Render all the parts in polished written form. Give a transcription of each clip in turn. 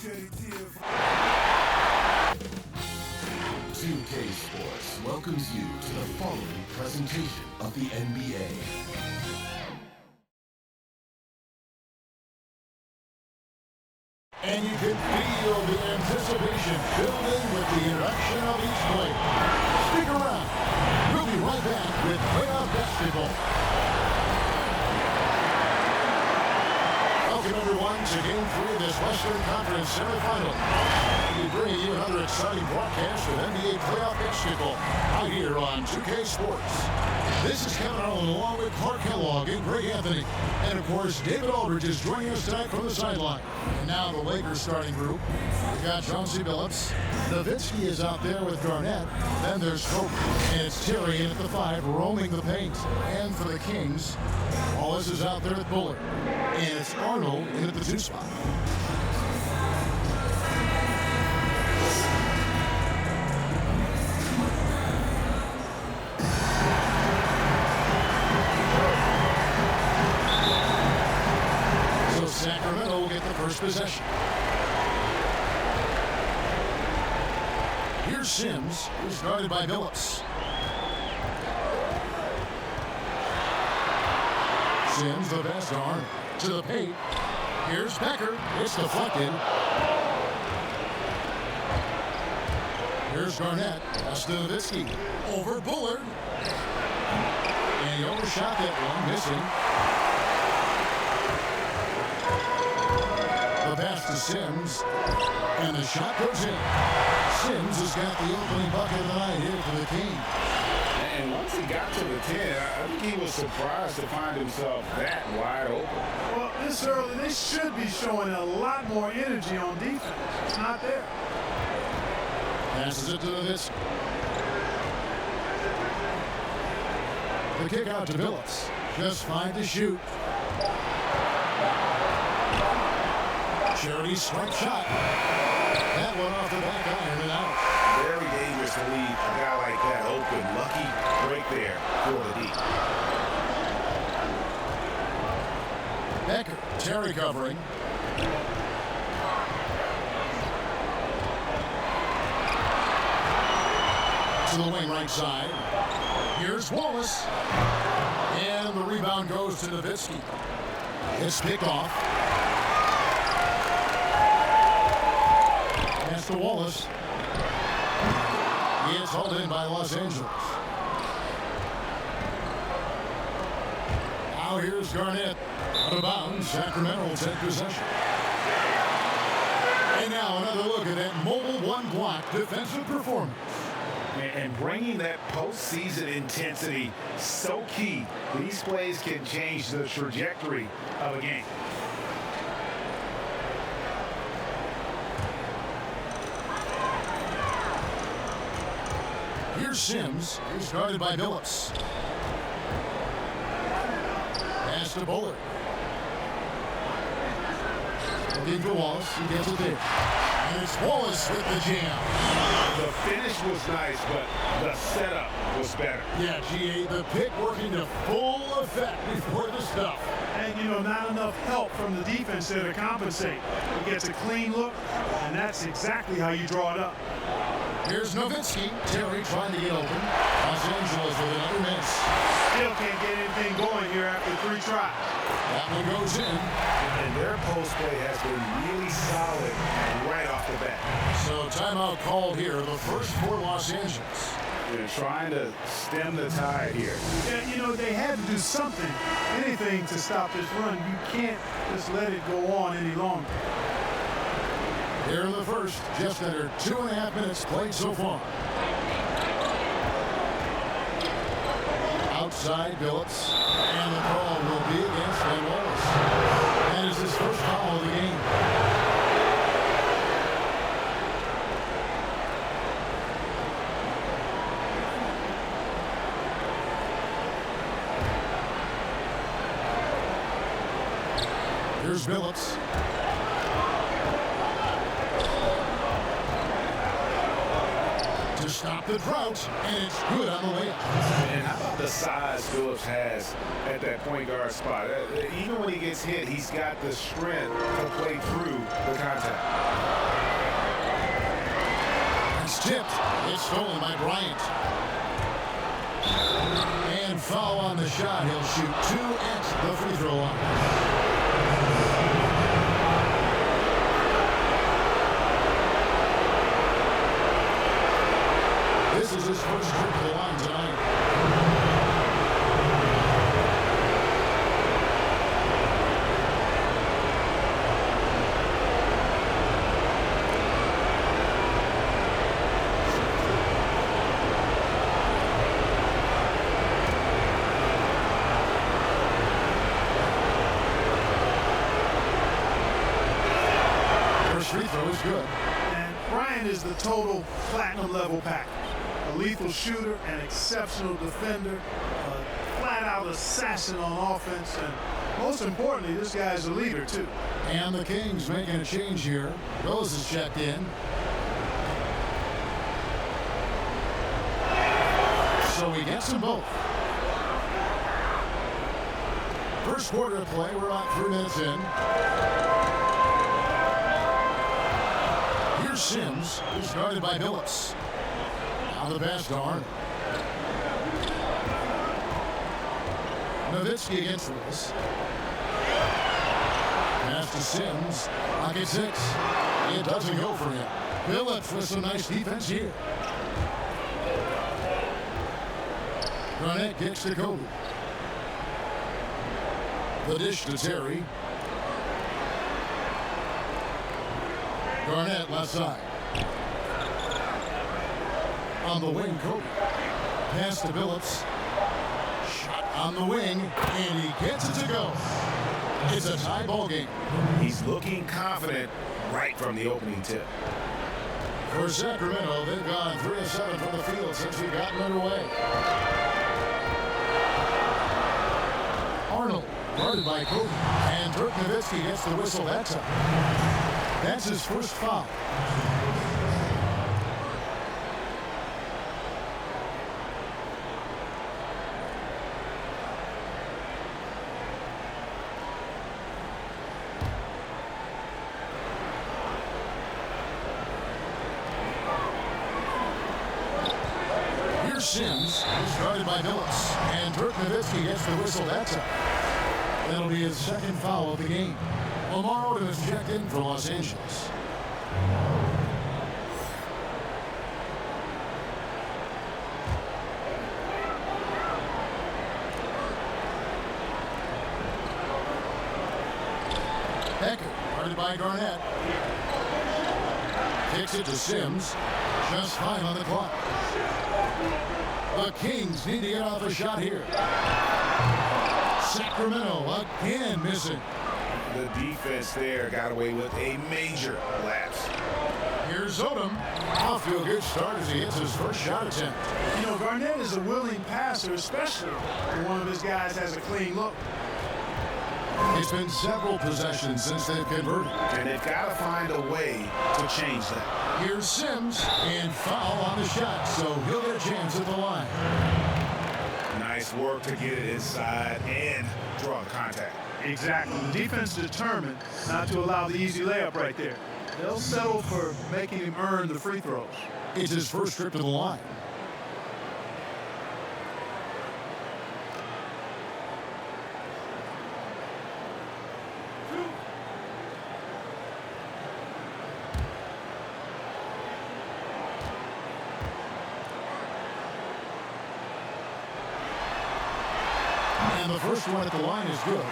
2K Sports welcomes you to the following presentation of the NBA. And you can feel the anticipation building with the introduction of each player. Stick around. We'll be right back with playoff basketball. Welcome, everyone, to Game 3 of this Western Conference semifinal. We bring you another exciting broadcast of NBA playoff basketball out here on 2K Sports. This is Kevin Harlan along with Clark Kellogg and Greg Anthony. And, of course, David Aldridge is joining us tonight from the sideline. And now the Lakers starting group. We've got Chauncey Billups. Nowitzki is out there with Garnett. Then there's Kobe. And it's Terry in at the 5, roaming the paint. And for the Kings, Wallace is out there at Bullard. And it's Arnold in at the 2 spot. So Sacramento will get the first possession. Here's Sims, who's guarded by Billups. Sims, the pass to Arnold. To the paint. Here's Becker. It's deflected. Here's Garnett. Pass to Nowitzki. Over Bullard. And he overshot that one, missing. The pass to Sims. And the shot goes in. Sims has got the opening bucket of the night here for the Kings. And once he got to the 10, I think he was surprised to find himself that wide open. Well, this early, they should be showing a lot more energy on defense. It's not there. Passes it to Nowitzki. The kick out to Billups. Just 5 to shoot. Charity strike shot. That one off the back iron and out. Very dangerous to leave a guy like that open. Lucky break there for the D. Becker, Terry covering. To the wing right side. Here's Wallace. And the rebound goes to Nowitzki. It's picked off. Pass to Wallace. It's hauled in by Los Angeles. Now here's Garnett. Out of bounds. Sacramento will take possession. And now another look at that mobile one-block defensive performance. And bringing that postseason intensity so key. These plays can change the trajectory of a game. Here's Sims, who's guarded by Billups. Pass to Bullard. Looking for Wallace, he gets it there. And it's Wallace with the jam. The finish was nice, but the setup was better. Yeah, GA, the pick working to full effect before the stuff. And, you know, not enough help from the defense there to compensate. He gets a clean look, and that's exactly how you draw it up. Here's Nowitzki. Terry trying to get open. Los Angeles with another miss. Still can't get anything going here after 3 tries. That one goes in. And their post play has been really solid right off the bat. So timeout called here, the first for Los Angeles. They're trying to stem the tide here. Yeah, you know, they had to do something, anything to stop this run. You can't just let it go on any longer. Here in the first, just under 2.5 minutes played so far. Outside Billups, and the call will be against Ben Wallace. That is his first foul of the game. Here's Billups. To stop the drought, and it's good on the layup. And how about the size Billups has at that point guard spot? Even when he gets hit, he's got the strength to play through the contact. tipped. It's stolen by Bryant. And foul on the shot. He'll shoot 2 at the free throw line. This is his first trip to the line tonight. Free throw is good. And Bryant is the total platinum level pack. A lethal shooter, an exceptional defender, a flat-out assassin on offense, and most importantly, this guy's a leader too. And the Kings making a change here. Rose is checked in. So he gets them both. First quarter of play, we're about 3 minutes in. Here's Sims, who's guarded by Billups. On the pass to Arnold. Nowitzki against Lewis. Pass to Sims. Pocket 6. It doesn't go for him. Billups with some nice defense here. Garnett kicks to Kobe. The dish to Terry. Garnett left side. On the wing, Kobe. Pass to Billups. Shot on the wing, and he gets it to go. It's a tie ball game. He's looking confident right from the opening tip. For Sacramento, they've gone 3 of 7 from the field since we've gotten underway. Arnold, guarded by Kobe, and Dirk Nowitzki gets the whistle that time. That's his first foul. Here's Sims, who's guarded by Billups, and Dirk Nowitzki gets the whistle that time. That'll be his second foul of the game. Lamar Odom is checked in for Los Angeles. Becker, guarded by Garnett. Kicks it to Sims. Just 5 on the clock. The Kings need to get off a shot here. Sacramento again missing. The defense there got away with a major lapse. Here's Odom. Off to a good start as he hits his first shot attempt. You know, Garnett is a willing passer, especially when one of his guys has a clean look. It's been several possessions since they've converted. And they've got to find a way to change that. Here's Sims, and foul on the shot, so he'll get a chance at the line. Nice work to get it inside and draw the contact. Exactly. The defense determined not to allow the easy layup right there. They'll settle for making him earn the free throws. It's his first trip to the line. And the first one at the line is good.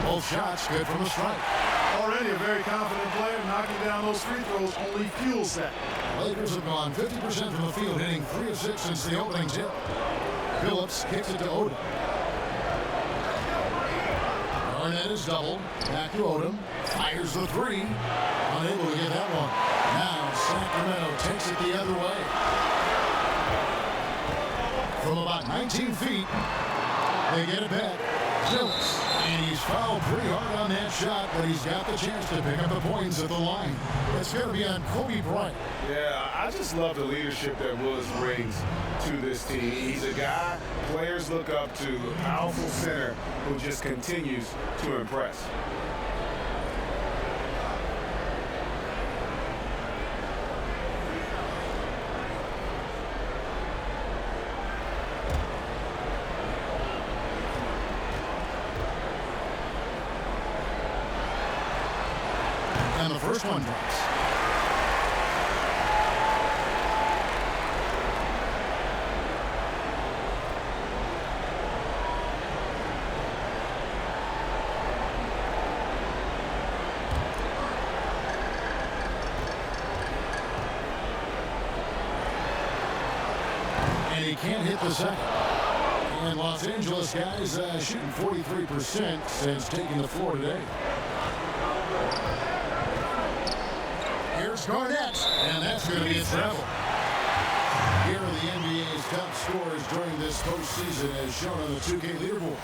Both shots good from the strike. Already a very confident player, knocking down those free throws only fuels that. Lakers have gone 50% from the field, hitting 3 of 6 since the opening tip. Billups kicks it to Odom. Garnett is doubled. Back to Odom. Fires the 3. Unable to get that one. Now Sacramento takes it the other way. From about 19 feet, they get it back. Phillips. And he's fouled pretty hard on that shot, but he's got the chance to pick up the points at the line. It's going to be on Kobe Bryant. Yeah, I just love the leadership that Willis brings to this team. He's a guy players look up to, a powerful center who just continues to impress. And the first one drops. And he can't hit the second. And Los Angeles guys shooting 43% since taking the floor today. Here's Garnett, and that's going to be a travel. Here are the NBA's top scorers during this postseason as shown on the 2K leaderboard.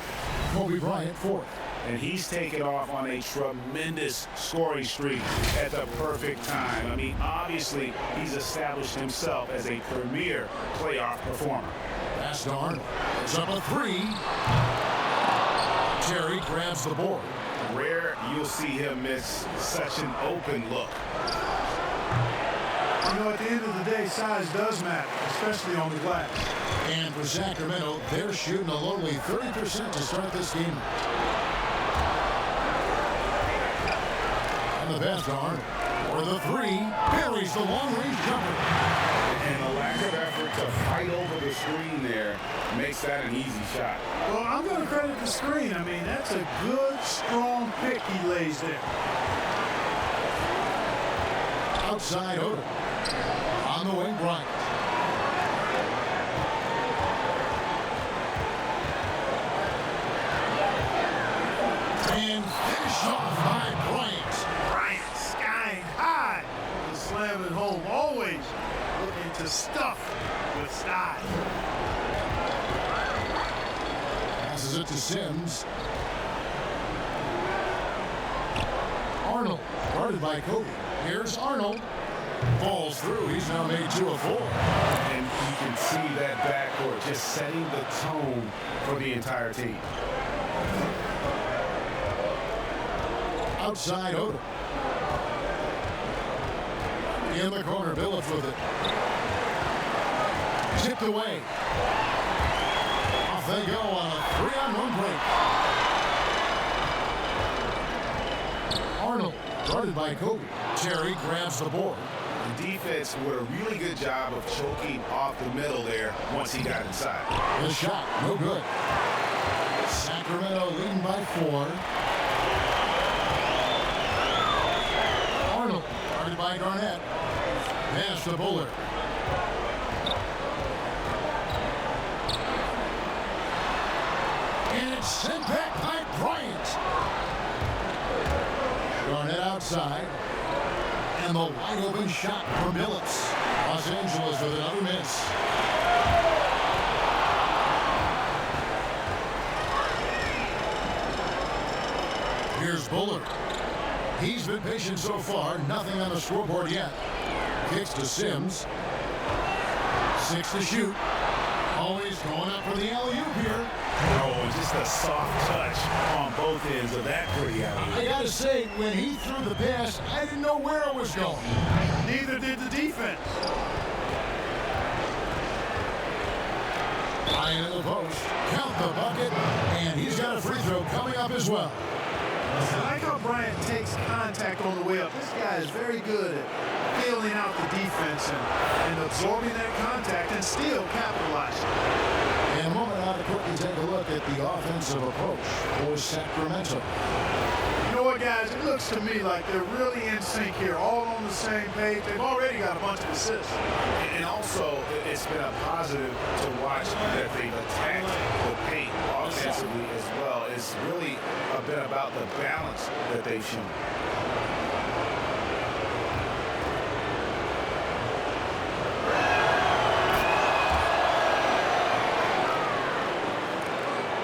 Kobe Bryant, fourth. And he's taken off on a tremendous scoring streak at the perfect time. I mean, obviously, he's established himself as a premier playoff performer. Pass to Arnold. It's up a three. Terry grabs the board. Rare you'll see him miss such an open look. You know, at the end of the day, size does matter, especially on the glass. And for Sacramento, they're shooting a lowly 30% to start this game. And the pass to Arnold. For the three, buries the long-range jumper. And the lack of effort to fight over the screen there makes that an easy shot. Well, I'm going to credit the screen. I mean, that's a good, strong pick he lays there. Outside Odom. On the wing, Bryant. And finish off by Bryant. Bryant skying high. The slam at home, always looking to stuff with style. Passes it to Sims. Arnold, guarded by Kobe. Here's Arnold. Falls through. He's now made 2 of 4. And you can see that backcourt just setting the tone for the entire team. Outside Odom. In the corner, Billups with it. Tipped away. Off they go on a 3-on-1 break. Arnold, guarded by Kobe. Terry grabs the board. The defense did a really good job of choking off the middle there once he got inside. The shot, no good. Sacramento leading by 4. Arnold, guarded by Garnett. Pass to Bullard. And it's sent back by Bryant. Garnett outside. And the wide open shot from Billups. Los Angeles with another miss. Here's Bullard. He's been patient so far. Nothing on the scoreboard yet. Kicks to Sims. 6 to shoot. Always going up for the alley-oop here. Oh, just a soft touch on both ends of that pretty alley-oop. I gotta say, when he threw the pass, I didn't know where it was going. Neither did the defense. Ryan in the post. Count the bucket. And he's got a free throw coming up as well. I like how Bryant takes contact on the way up. This guy is very good at feeling out the defense and absorbing that contact and still capitalizing. And a moment now to quickly take a look at the offensive approach for Sacramento. You know what, guys? It looks to me like they're really in sync here, all on the same page. They've already got a bunch of assists. And also, it's been a positive to watch that they've attacked the paint offensively as well. It's really been about the balance that they've shown.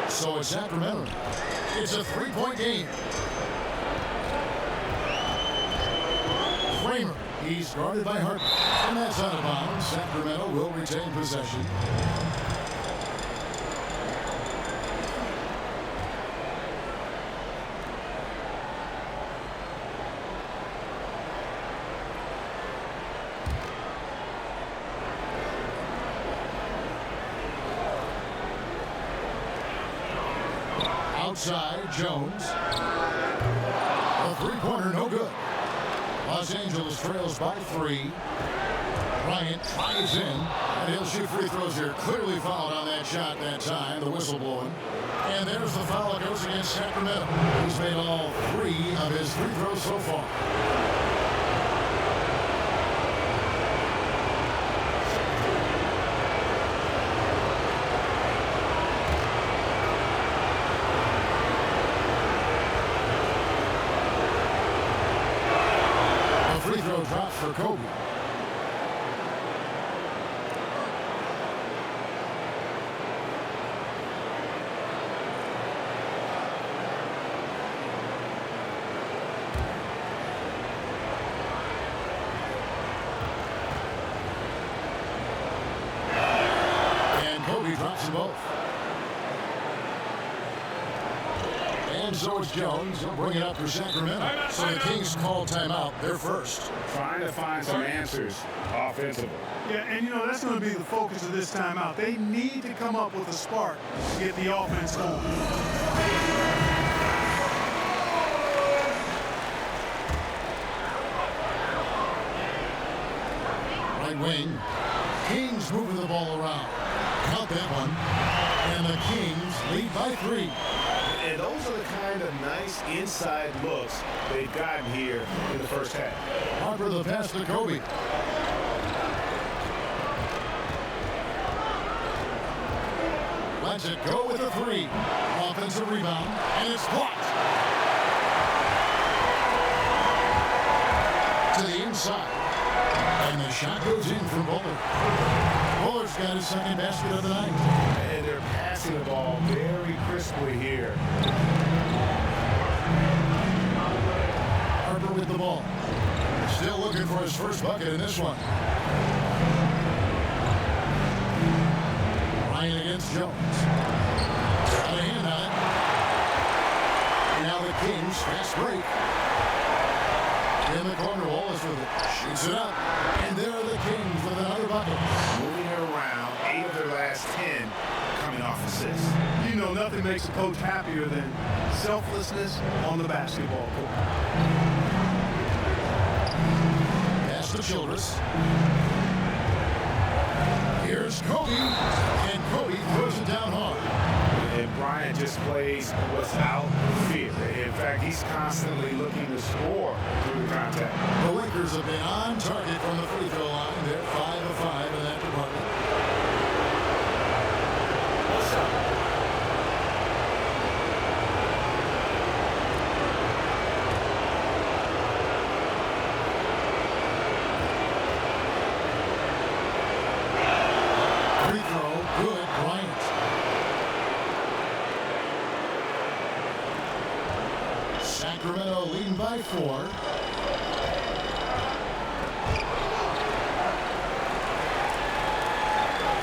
So it's Sacramento. It's a three-point game. Kramer, he's guarded by Hart. And that's out of bounds. Sacramento will retain possession. Outside, Jones. A three-pointer, no good. Los Angeles trails by 3. Bryant tries in, and he'll shoot free throws here. Clearly fouled on that shot that time, the whistle blowing. And there's the foul that goes against Sacramento. He's made all 3 of his free throws so far. Free throw drop for Kobe. And Kobe drops them both. And so it's Jones. He'll bring it up for Sacramento. So the Kings call timeout. They're first. Trying to find some answers offensively. Yeah, and you know, that's going to be the focus of this timeout. They need to come up with a spark to get the offense going. Right wing. Kings moving the ball around. Count that one. And the Kings lead by 3. And those are the kind of nice inside looks they've gotten here in the first half. Harper the pass to Kobe. Lets it go with a 3. Offensive rebound, and it's blocked. To the inside. And the shot goes in for Bullard. Bullard's got his second basket of the night. And they're passing the ball very crisply here. Harper with the ball. Still looking for his first bucket in this one. Ryan against Jones. Got a hand on it. Now the Kings fast break. In the corner, Wallace with it. Shoots it up. And there are the Kings with another bucket. Moving it around, 8 of their last 10 coming off assists. You know, nothing makes a coach happier than selflessness on the basketball court. Pass to Childress. Here's Kobe. And Kobe throws it down hard. And Bryant just plays without fear. In fact, he's constantly looking to score through the contact. The Lakers have been on target from the free throw line. They're 5 of 5 in that department. What's up? Free throw, good, Bryant. Sacramento leading by 4.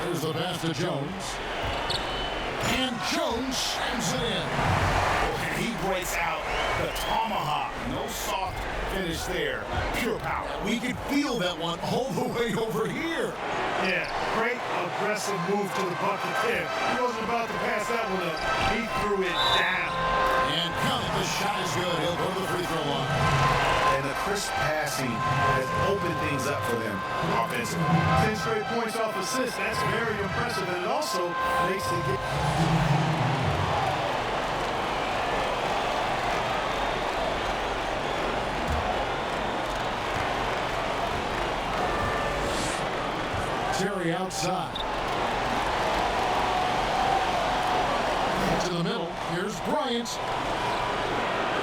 There's the pass to Jones. And Jones slams it in. And he breaks out the tomahawk. No soft finish there. Pure power. We could feel that one all the way over here. Yeah, great aggressive move to the bucket there. He wasn't about to pass that one up. He threw it down. And count it, the shot is good. He'll go to the free throw line. And the crisp passing has opened things up for them offensively. 10 straight points off assists. That's very impressive. And it also makes the game. Terry outside. To the middle. Here's Bryant.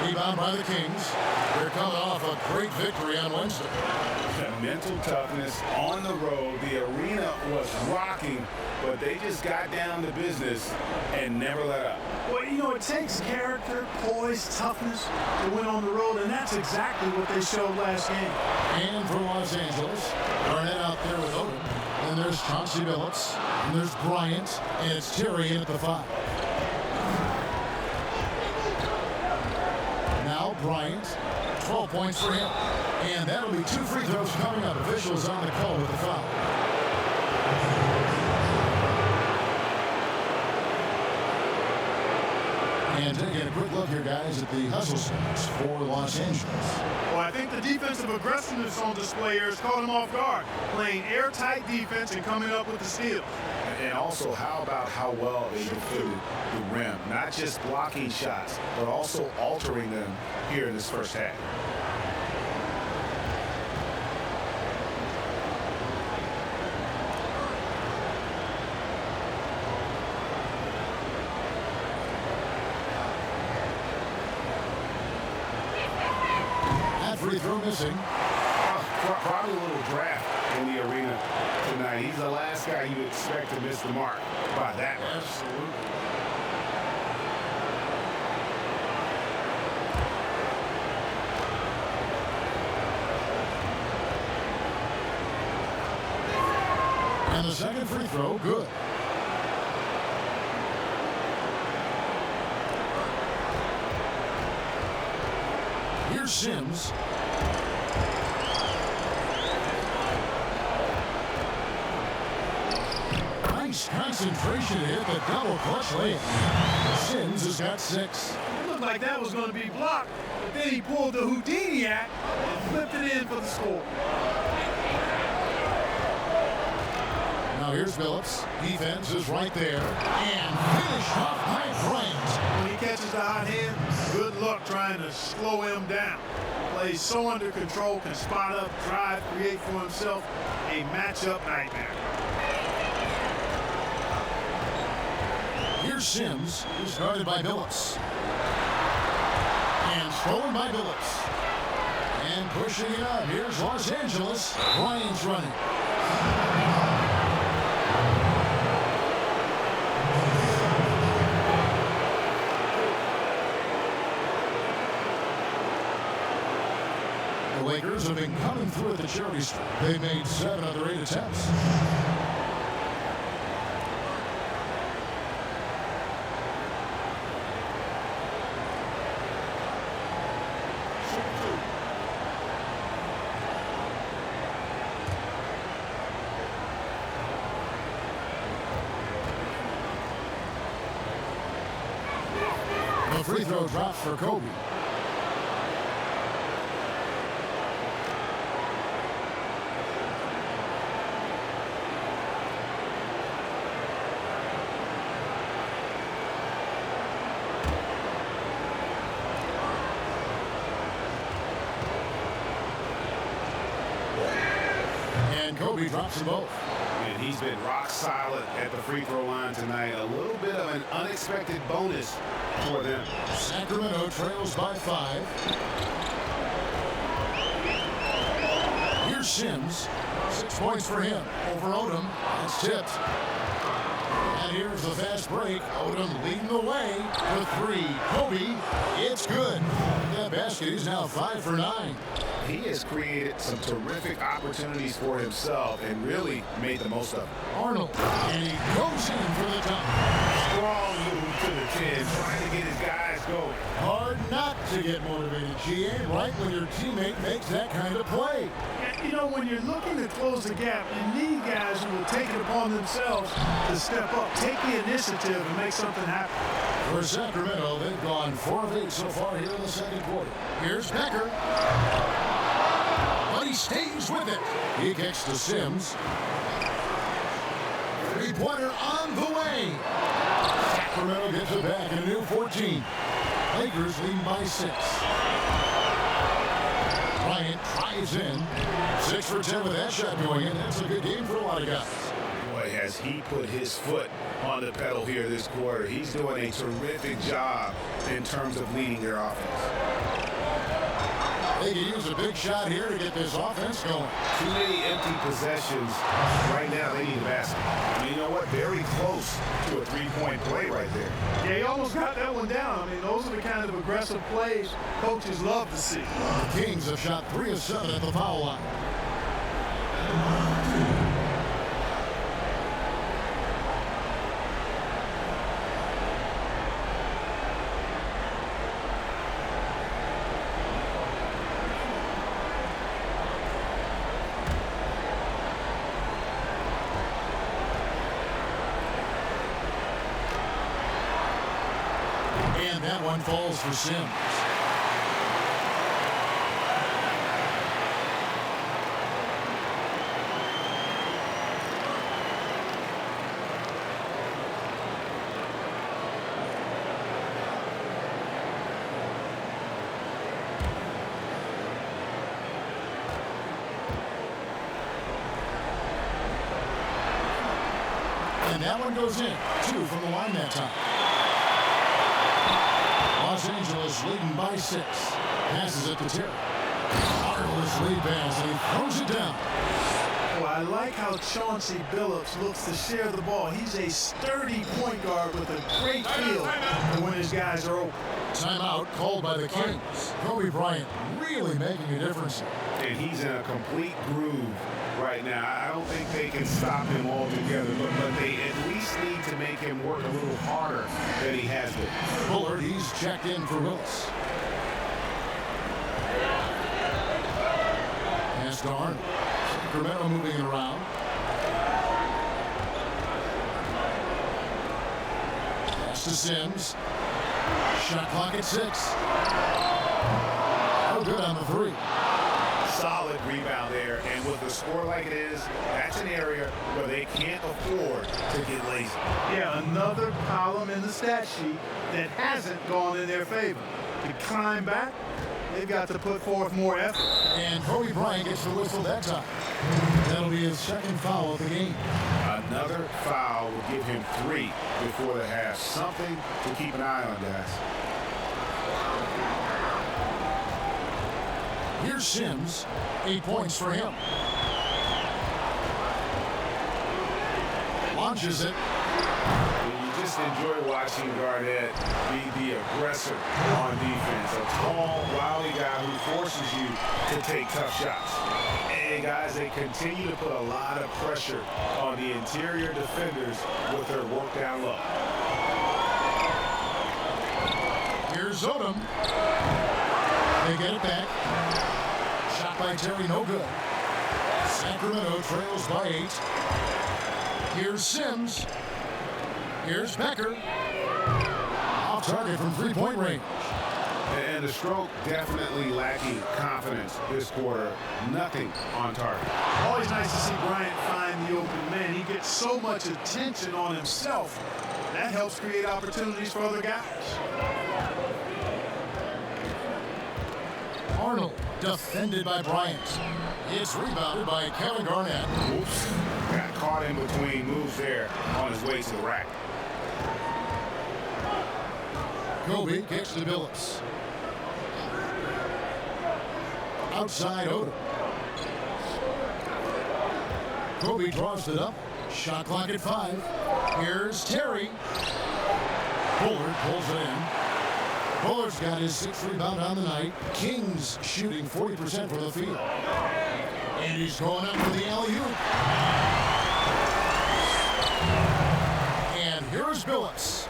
Rebound by the Kings. They're coming off a great victory on Wednesday. The mental toughness on the road. The arena was rocking but they just got down to business and never let up. Well, you know, it takes character, poise, toughness to win on the road, and that's exactly what they showed last game. And for Los Angeles, Garnett out there with Odom. And there's Chauncey Billups, and there's Bryant, and it's Terry in at the 5. Now Bryant, 12 points for him. And that'll be 2 free throws coming up. Officials on the call with the foul. And taking a quick look here, guys, at the hustle stats for Los Angeles. Well, I think the defensive aggressiveness on display here has caught him off guard, playing airtight defense and coming up with the steal. And also, how about how well they defended the rim? Not just blocking shots, but also altering them here in this first half. Free throw missing. Probably a little draft in the arena tonight. He's the last guy you expect to miss the mark by that much. Absolutely. And the second free throw, good. Here's Sims. Nice concentration to hit the double clutch layup. Sims has got 6. It looked like that was going to be blocked, but then he pulled the Houdini act and flipped it in for the score. Now here's Billups. Defense is right there. And finished off by Bryant. When he catches the hot hand, good luck trying to slow him down. Plays so under control, can spot up, drive, create for himself a matchup nightmare. Here's Sims, who's guarded by Billups. And stolen by Billups. And pushing it up. Here's Los Angeles. Bryant's running. The Lakers have been coming through at the charity strip. They made 7 of their 8 attempts. The free throw drops for Kobe. And Kobe drops them both. And he's been rock solid at the free throw line tonight. A little bit of an unexpected bonus for them. Sacramento trails by 5. Here's Sims. 6 points for him. Over Odom. It's tipped. And here's the fast break. Odom leading the way for 3. Kobe. It's good. That basket is now 5 for 9. He has created some terrific opportunities for himself and really made the most of it. Arnold. And he goes in for the dunk. Strong move to the chin, trying to get his guys going. Hard not to get motivated, GA, right when your teammate makes that kind of play. You know, when you're looking to close the gap, you need guys who will take it upon themselves to step up, take the initiative, and make something happen. For Sacramento, they've gone 4 of 8 so far here in the second quarter. Here's Becker. But he stays with it. He kicks to Sims. 3-pointer on the way. Sacramento gets it back in a new 14. Lakers lead by 6. Bryant tries in. 6 for 10 with that shot going in. That's a good game for a lot of guys. Boy, has he put his foot on the pedal here this quarter. He's doing a terrific job in terms of leading their offense. They could use a big shot here to get this offense going. Too many empty possessions. Right now, they need a basket. I mean, you know what? Very close to a three-point play right there. Yeah, he almost got that one down. I mean, those are the kind of aggressive plays coaches love to see. The Kings have shot 3 of 7 at the foul line. And that one falls for Sims. And that one goes in. 2 from the line that time. Los Angeles leading by 6. Passes it to Terry. Marvelous lead pass, and he throws it down. Well, I like how Chauncey Billups looks to share the ball. He's a sturdy point guard with a great feel for when his guys are open. Timeout called by the Kings. Kobe Bryant really making a difference. And he's in a complete groove right now. I don't think they can stop him altogether, but they at least need to make him work a little harder than he has been. Bullard, he's checked in for Willis. Pass to Arnold. Sacramento moving it around. Pass to Sims. Shot clock at 6. Oh, good on the 3. Solid rebound there, and with the score like it is, that's an area where they can't afford to get lazy. Yeah, another column in the stat sheet that hasn't gone in their favor. To climb back, they've got to put forth more effort. And Kobe Bryant gets the whistle that time. That'll be his second foul of the game. Another foul will give him 3 before the half. Something to keep an eye on, guys. Here's Sims. 8 points for him. Launches it. You just enjoy watching Garnett be the aggressor on defense. A tall, wily guy who forces you to take tough shots. And guys, they continue to put a lot of pressure on the interior defenders with their work down low. Here's Odom. They get it back. Shot by Terry, no good. Sacramento trails by 8. Here's Sims. Here's Becker. Off target from three-point range. And the stroke definitely lacking confidence this quarter. Nothing on target. Always nice to see Bryant find the open man. He gets so much attention on himself. That helps create opportunities for other guys. Arnold defended by Bryant. It's rebounded by Kevin Garnett. Oops. Got caught in between moves there on his way to the rack. Kobe kicks to Billups. Outside Odom. Kobe draws it up. Shot clock at 5. Here's Terry. Bullard pulls it in. Bullard's got his 6th rebound on the night. Kings shooting 40% from the field. And he's going up for the alley-oop. And here's Billups.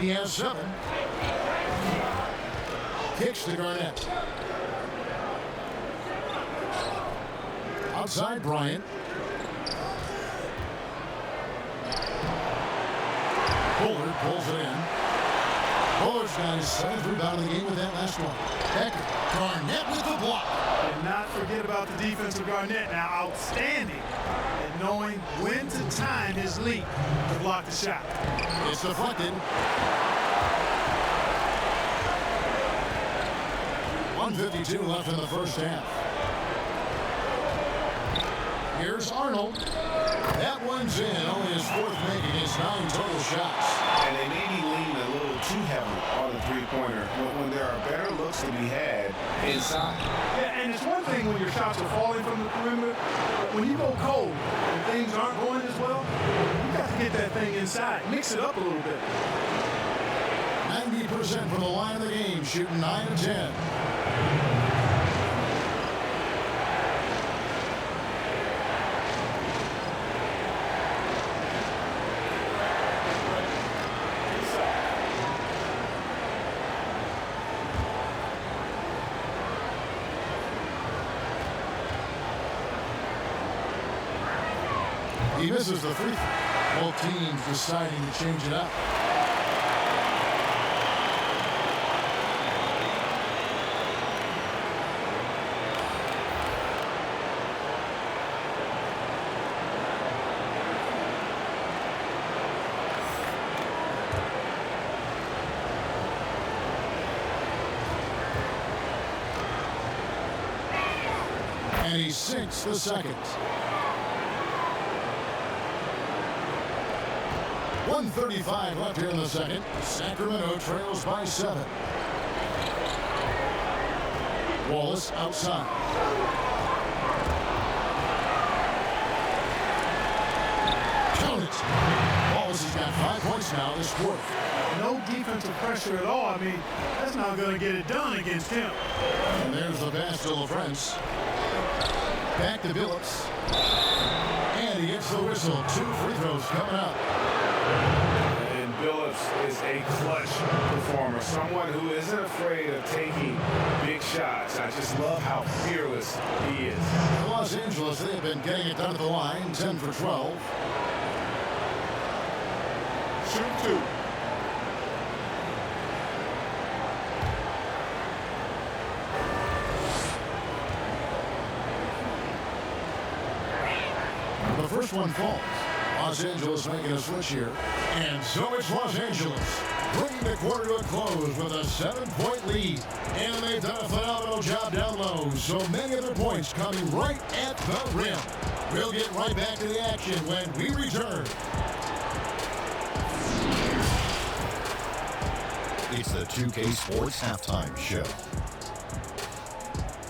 He has 7. Kicks to Garnett. Outside Bryant. Bullard pulls it in. Bullard's got his 7th rebound of the game with that last one. Becker. Garnett with the block. And not forget about the defense of Garnett. Now outstanding at knowing when to time his leap to block the shot. It's deflected. 1:52 left in the first half. Here's Arnold. That one's in. Only his 4th making his 9 total shots. And they may be leaning a little too heavily on the three-pointer when there are better looks to be had inside. Yeah, And it's one thing when your shots are falling from the perimeter, but when you go cold and things aren't going as well, you got to get that thing inside. Mix it up a little bit. 90% from the line of the game, shooting 9 of 10. He misses the free throw. Both teams deciding to change it up. And he sinks the second. 1:35 left here in the second. Sacramento trails by 7. Wallace outside. Count it. Wallace has got 5 points now this quarter. No defensive pressure at all. I mean, that's not going to get it done against him. And there's the pass to LaFrance. Back to Billups. And he gets the whistle. 2 free throws coming up. And Billups is a clutch performer, someone who isn't afraid of taking big shots. I just love how fearless he is. Los Angeles, they have been getting it done at the line, 10 for 12. Shoot 2. The first one falls. Los Angeles making a switch here. And so it's Los Angeles bringing the quarter to a close with a 7-point lead. And they've done a phenomenal job down low. So many of their points coming right at the rim. We'll get right back to the action when we return. It's the 2K Sports Halftime Show.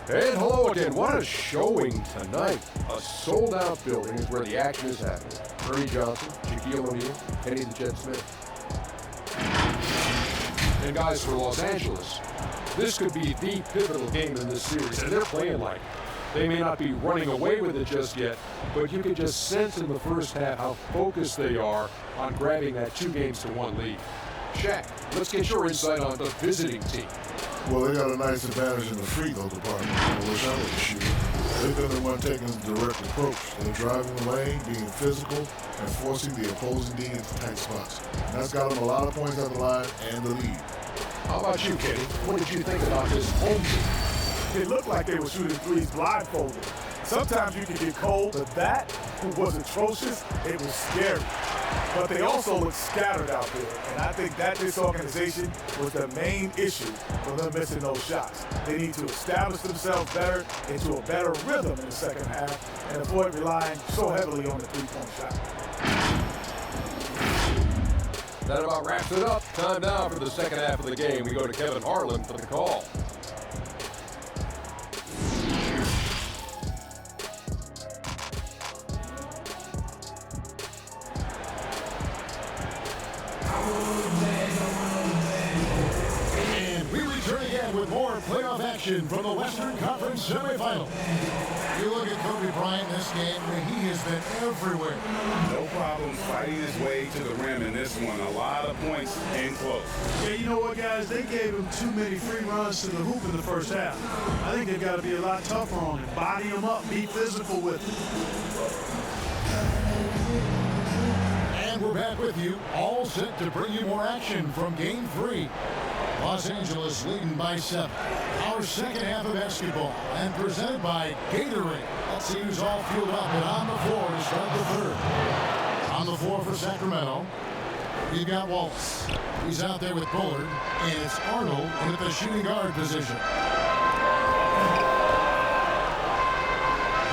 And hello again. What a showing tonight. A sold-out building is where the action is happening. Ernie Johnson, Shaquille O'Neal, Kenny the Jet Smith. And guys, for Los Angeles, this could be the pivotal game in this series, and they're playing like it. They may not be running away with it just yet, but you can just sense in the first half how focused they are on grabbing that 2-1 lead. Shaq, let's get your insight on the visiting team. Well, they got a nice advantage in the free throw department. I wish I was a shooter. They've been the one taking the direct approach. They're driving the lane, being physical, and forcing the opposing D into tight spots. And that's got them a lot of points at the line and the lead. How about you, Kenny? What did you think about this home team? It looked like they were shooting threes blindfolded. Sometimes you can get cold, but that was atrocious. It was scary. But they also looked scattered out there. And I think that disorganization was the main issue for them missing those shots. They need to establish themselves better into a better rhythm in the second half and avoid relying so heavily on the three-point shot. That about wraps it up. Time now for the second half of the game. We go to Kevin Harlan for the call. And we return again with more playoff action from the Western Conference semifinal. You look at Kobe Bryant in this game, he has been everywhere. No problem fighting his way to the rim in this one. A lot of points in close. Yeah, you know what, guys? They gave him too many free runs to the hoop in the first half. I think they've got to be a lot tougher on him. Body him up. Be physical with him. And we're back with you, all set to bring you more action from Game 3. Los Angeles leading by 7. Our second half of basketball, and presented by Gatorade. Let's see who's all fueled up and on the floor to start the third. On the floor for Sacramento, we've got Wallace. He's out there with Bullard, and it's Arnold in the shooting guard position.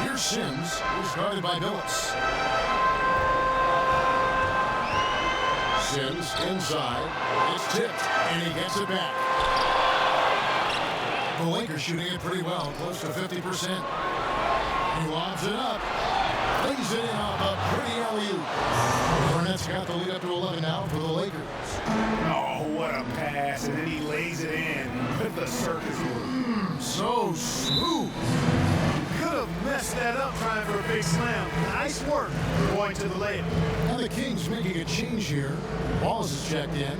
Here's Sims, who's guarded by Billups. Sims inside. It's tipped, and he gets it back. The Lakers shooting it pretty well, close to 50%. He lobs it up. Lays it in off a pretty alley-oop. Burnett's got the lead up to 11 now for the Lakers. Oh, what a pass. And then he lays it in with the circus move. So smooth. Could have messed that up trying for a big slam. Nice work going to the layup. And the Kings making a change here. Wallace is checked in.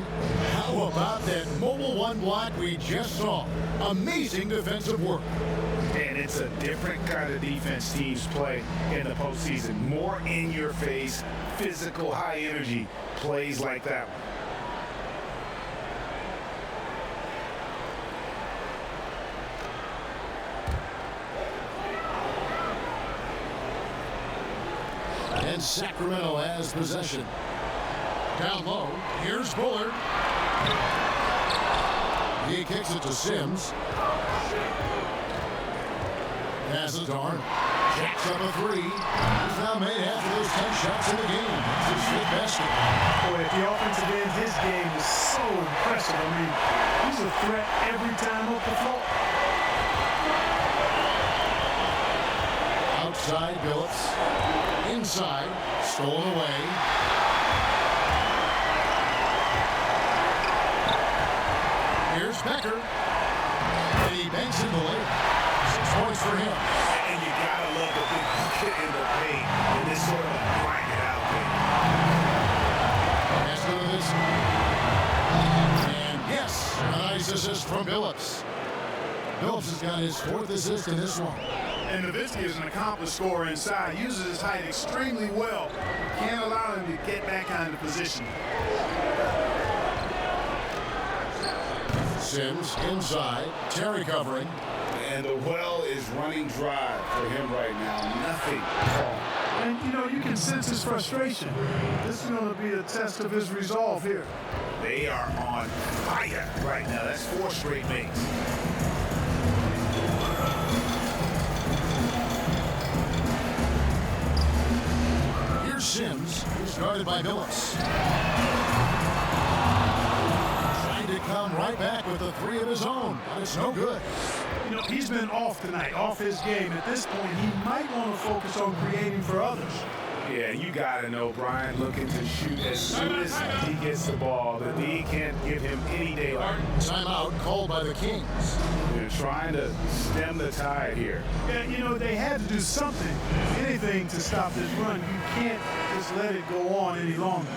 How about that mobile one block we just saw? Amazing defensive work. And it's a different kind of defense teams play in the postseason. More in-your-face, physical, high-energy plays like that one. And Sacramento has possession. Down low, here's Bullard. He kicks it to Sims. Passes to Arnold. Jacks up a three. He's now made half of those 10 shots in the game. It's his fifth basket. Boy, at the offensive end, his game is so impressive. I mean, he's a threat every time up the floor. Outside, Billups. Inside, stolen away. Here's Becker. And he banks in the lane. 6 points for him. And you gotta love the big bucket in the paint in this sort of a grind it out game. Pass to this. And yes, a nice assist from Billups. Billups has got his 4th assist in this one. And Nowitzki is an accomplished scorer inside. Uses his height extremely well. Can't allow him to get back out of position. Sims inside. Terry covering. And the well is running dry for him right now. Nothing. And, you know, you can sense his frustration. This is going to be a test of his resolve here. They are on fire right now. That's 4 straight makes. Here's Sims, who's guarded by Billups. Trying to come right back with the 3 of his own, but it's no good. You know, he's been off tonight, off his game. At this point, he might want to focus on creating for others. Yeah, you got to know Brian looking to shoot as soon as he gets the ball. The D can't give him any daylight. Timeout called by the Kings. They're trying to stem the tide here. Yeah, you know, they had to do something, anything to stop this run. You can't just let it go on any longer.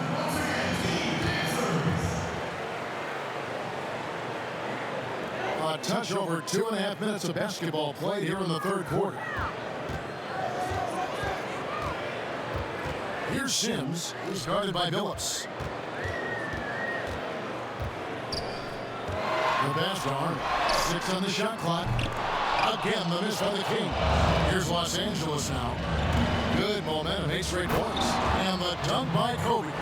A touch over 2.5 minutes of basketball played here in the 3rd quarter. Here's Sims, who's guarded by Billups. The pass to Arnold. 6 on the shot clock. Again, the miss by the King. Here's Los Angeles now. Good momentum, 8 straight points. And the dunk by Kobe.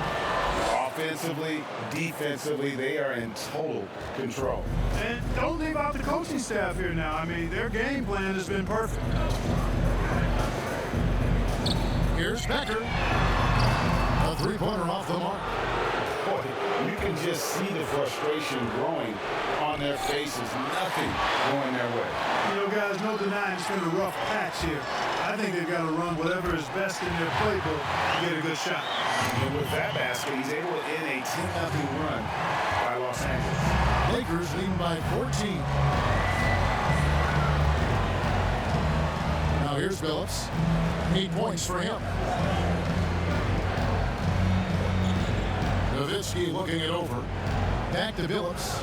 Offensively, defensively, they are in total control. And don't leave out the coaching staff here now. I mean, their game plan has been perfect. Here's Becker. A 3-pointer off the mark. Boy, you can just see the frustration growing on their faces. Nothing going their way. You know, guys, no denying it's been a rough patch here. I think they've got to run whatever is best in their playbook to get a good shot. And with that basket, he's able to end a 10-0 run by Los Angeles. Lakers leading by 14. Now here's Billups. 8 points for him. Nowitzki looking it over. Back to Billups.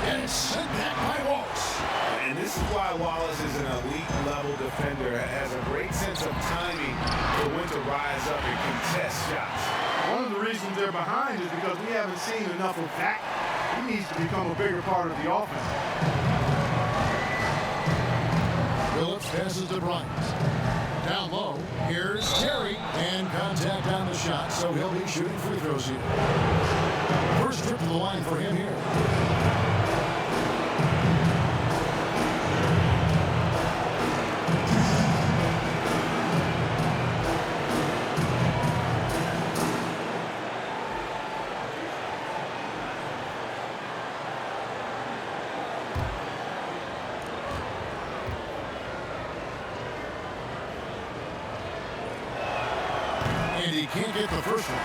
And it's sent back by Wallace. And this is why Wallace is an elite-level defender. Has a great sense of timing for when to rise up and contest shots. One of the reasons they're behind is because we haven't seen enough of that. He needs to become a bigger part of the offense. Billups passes to Bryant. Down low, here's Terry, and contact on the shot, so he'll be shooting free throws here. First trip to the line for him here. he can't get the first one.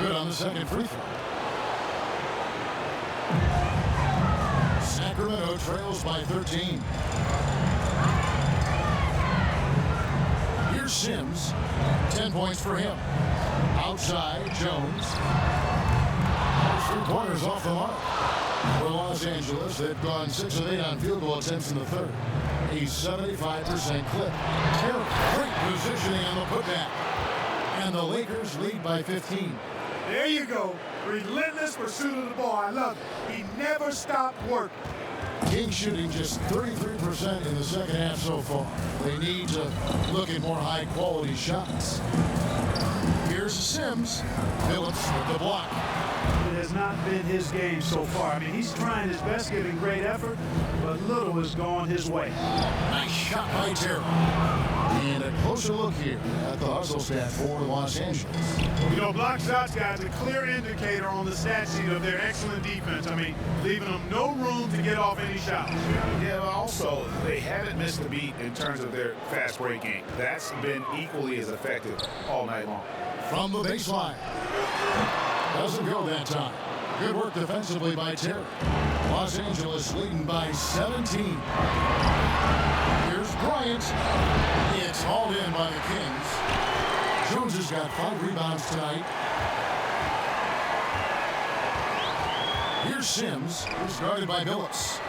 Good on the second free throw. Sacramento trails by 13. Here's Sims. 10 points for him. Outside, Jones. Those 3 pointers off the mark. For Los Angeles, they've gone 6 of 8 on field goal attempts in the third. A 75% clip. Great positioning on the putback. And the Lakers lead by 15. There you go. Relentless pursuit of the ball. I love it. He never stopped working. Kings shooting just 33% in the second half so far. They need to look at more high-quality shots. Here's Sims. Phillips with the block. It has not been his game so far. I mean, he's trying his best, giving great effort, but little has gone his way. Nice shot by Terry. And a closer look here at the hustle stat for Los Angeles. You know, block shots, guys, a clear indicator on the stat sheet of their excellent defense. I mean, leaving them no room to get off any shots. Yeah, but also, they haven't missed a beat in terms of their fast break game. That's been equally as effective all night long. From the baseline. Doesn't go that time. Good work defensively by Terry. Los Angeles leading by 17. Here's Bryant. It's hauled in by the Kings. Jones has got 5 rebounds tonight. Here's Sims, who's guarded by Billups.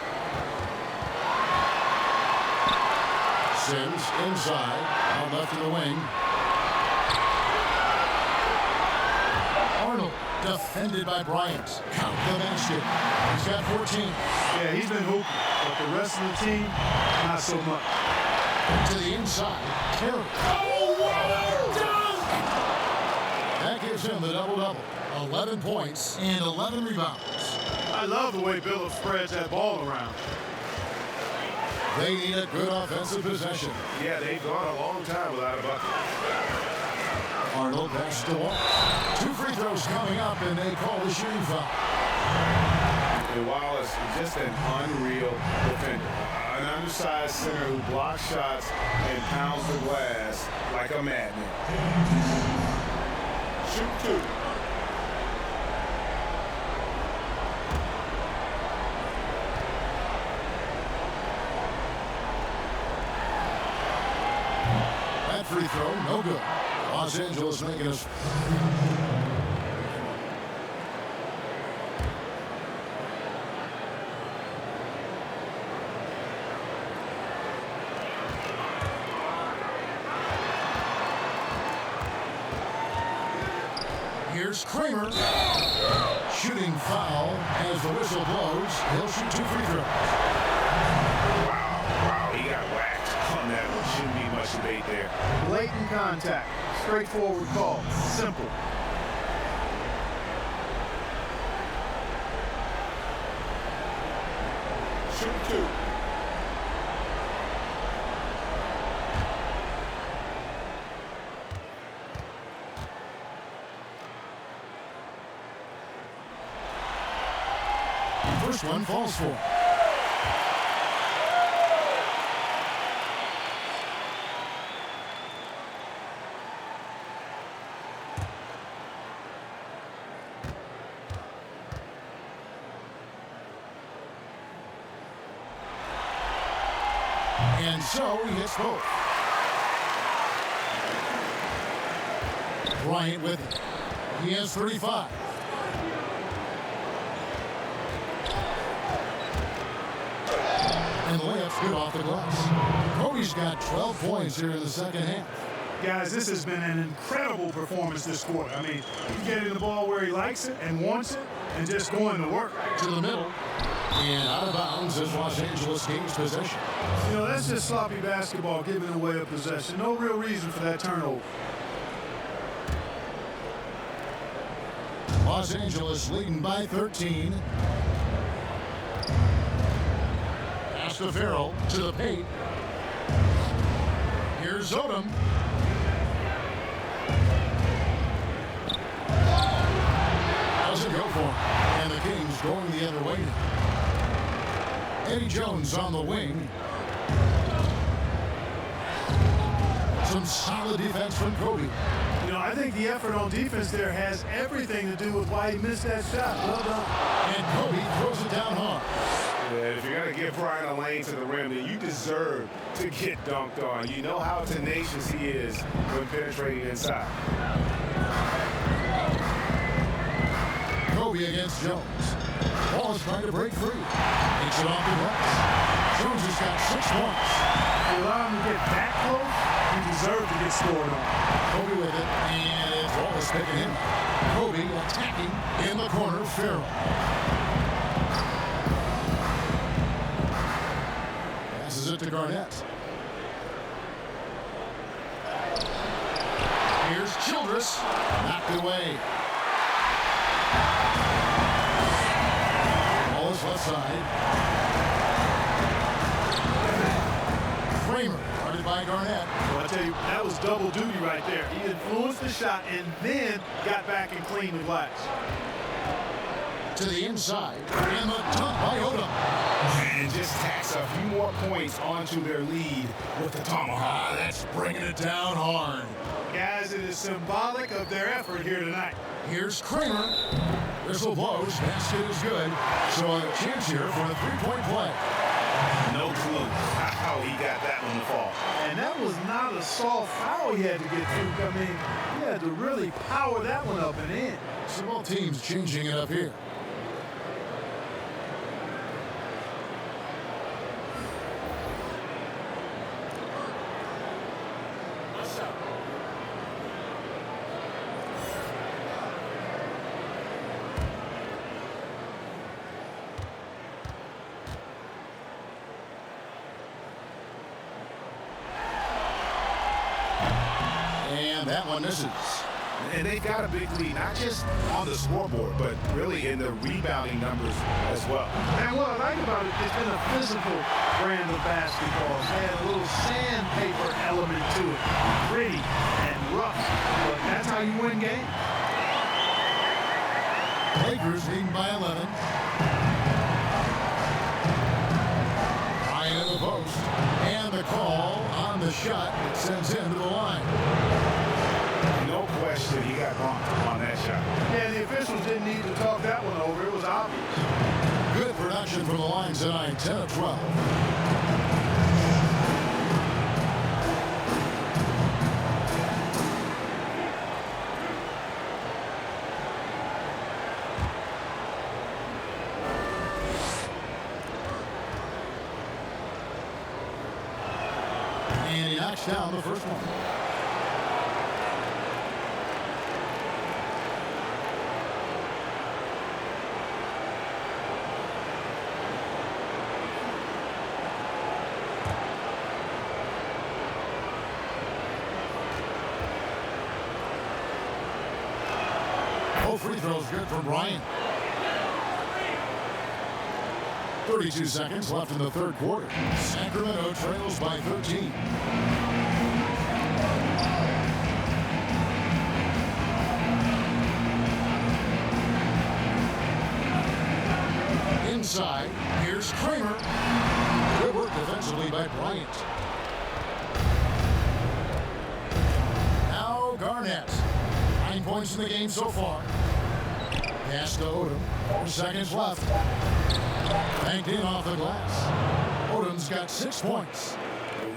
Sims inside, out left of the wing. Arnold, defended by Bryant. Count the basket. He's got 14. Yeah, he's been hooping, but the rest of the team, not so much. To the inside, Terry. Oh, well done! That gives him the double-double. 11 points and 11 rebounds. I love the way Billups spreads that ball around. They need a good offensive possession. Yeah, they've gone a long time without a bucket. Arnold passes to Wall. 2 free throws coming up, and they call the shooting foul. And Wallace is just an unreal defender. An undersized center who blocks shots and pounds the glass like a madman. Shoot 2. That free throw, no good. Los Angeles making us. Here's Kramer. Shooting foul as the whistle blows. He'll shoot 2 free throws. Wow, he got whacked on that one. Shouldn't be much debate there. Blatant contact. Straightforward call. Simple. Shoot 2. First one falls for. And so he hits both. Bryant with it. He has 35. And the layup's good off the glass. Kobe's got 12 points here in the second half. Guys, this has been an incredible performance this quarter. I mean, he's getting the ball where he likes it and wants it and just going to work. To the middle. And out of bounds as Los Angeles gains possession. You know, that's just sloppy basketball, giving away a possession. No real reason for that turnover. Los Angeles leading by 13. Pass to Farrell to the paint. Here's Odom. Doesn't go for him. And the Kings going the other way now. Eddie Jones on the wing. Some solid defense from Kobe. You know, I think the effort on defense there has everything to do with why he missed that shot. Well done. And Kobe throws it down hard. Yeah, if you're going to give Brian a lane to the rim, then you deserve to get dunked on. You know how tenacious he is when penetrating inside. Kobe against Jones. Ball is trying to break free. Takes it off the glass. Jones has got 6 points. If you allow him to get that close, he deserves to get scored on. Kobe with it, and it's Wallace picking him. Kobe attacking in the corner, Farrell. Passes it to Garnett. Here's Childress, knocked away. Ball is left side. Kramer, guarded by Garnett. Well, I tell you, that was double duty right there. He influenced the shot and then got back and cleaned the glass. To the inside, and the dunk by Odom. And just tacks a few more points onto their lead with the tomahawk. That's bringing it down hard. Guys, it is symbolic of their effort here tonight. Here's Kramer. Whistle blows, basket is good. So a chance here for a three-point play. No clue how he got that one to fall. And that was not a soft foul he had to get through. I mean, he had to really power that one up and in. So both teams changing it up here. And that one misses. And they've got a big lead, not just on the scoreboard, but really in the rebounding numbers as well. And what I like about it, it's been a physical brand of basketball. It's had a little sandpaper element to it, gritty and rough. But that's how you win games. Lakers leading by 11. Ryan in the post. And the call on the shot sends him to the line. No question he got bumped on that shot. Yeah, the officials didn't need to talk that one over. It was obvious. Good production from the line tonight, 10 of 12. And he knocks down the first one. Both free throws good from Bryant. 32 seconds left in the third quarter. Sacramento trails by 13. Inside, here's Kramer. Good work defensively by Bryant. Now Garnett. 9 points in the game so far. Pass to Odom. 4 seconds left. Banked in off the glass. Odom's got 6 points.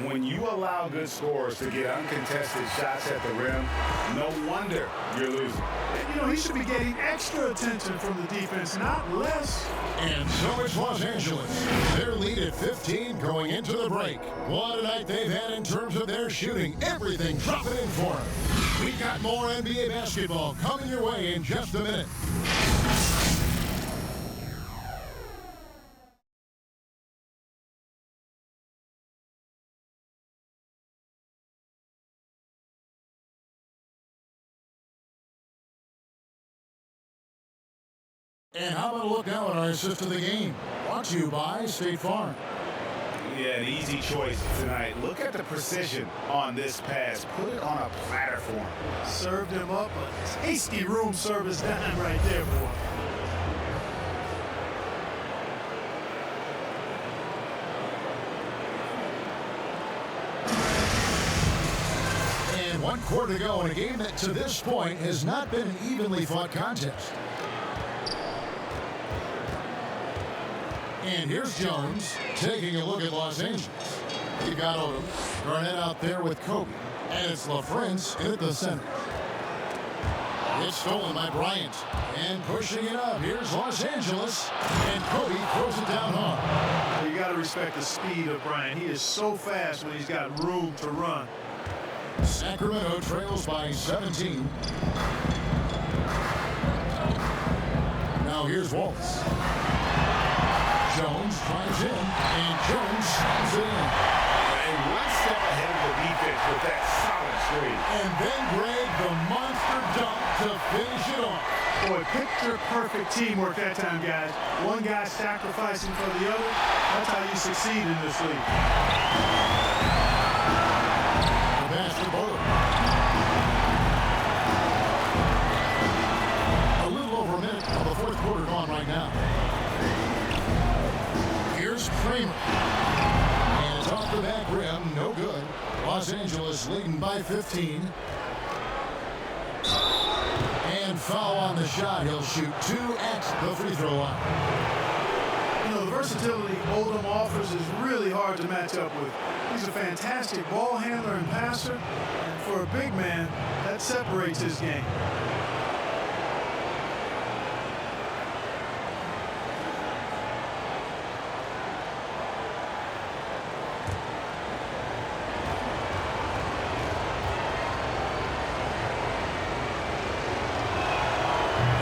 When you allow good scorers to get uncontested shots at the rim, no wonder you're losing. You know, he should be getting extra attention from the defense, not less. And so it's Los Angeles. Their lead at 15 going into the break. What a night they've had in terms of their shooting. Everything dropping in for them. We've got more NBA basketball coming your way in just a minute. And how about a look now at our assist of the game? Brought to you by State Farm. Yeah, an easy choice tonight. Look at the precision on this pass. Put it on a platter for him. Served him up a tasty room service dime right there, boy. And 1 quarter to go in a game that to this point has not been an evenly fought contest. And here's Jones taking a look at Los Angeles. You got Odom. Garnett out there with Kobe. And it's LaFrance in at the center. It's stolen by Bryant. And pushing it up. Here's Los Angeles. And Kobe throws it down hard. You got to respect the speed of Bryant. He is so fast when he's got room to run. Sacramento trails by 17. Now here's Waltz. Jones drives in, and Jones slams it in. And one step ahead of the defense with that solid screen. And then Greg, the monster dunk to finish it off. Boy, picture-perfect teamwork that time, guys. One guy sacrificing for the other. That's how you succeed in this league. The pass to Bowler. A little over a minute of the fourth quarter gone right now. Here's Kramer. And it's off the back rim. No good. Los Angeles leading by 15. And foul on the shot. He'll shoot 2 at the free throw line. You know, the versatility Odom offers is really hard to match up with. He's a fantastic ball handler and passer. And for a big man, that separates his game.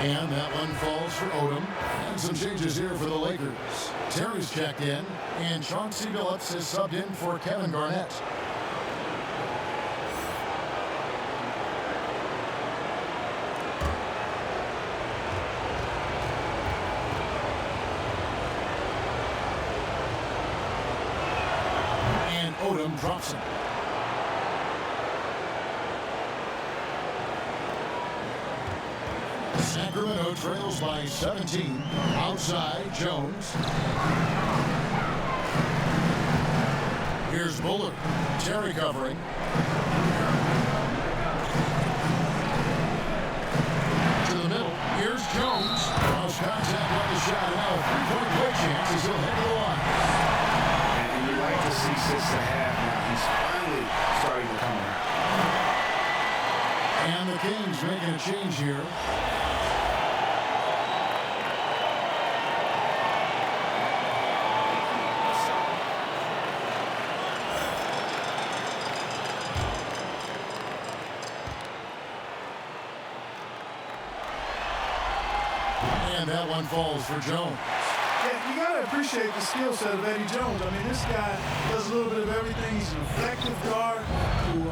And that one falls for Odom. And some changes here for the Lakers. Terry's checked in, and Chauncey Billups is subbed in for Kevin Garnett. And Odom drops him. Sacramento trails by 17. Outside, Jones. Here's Bullard. Terry covering. To the middle. Here's Jones. Cross contact on the shot. Now a three-point play chance as he'll head to the line. And you like to see 6.5 now. He's finally starting to come around. And the Kings making a change here. And that one falls for Jones. Yeah, you got to appreciate the skill set of Eddie Jones. I mean, this guy does a little bit of everything. He's an effective guard who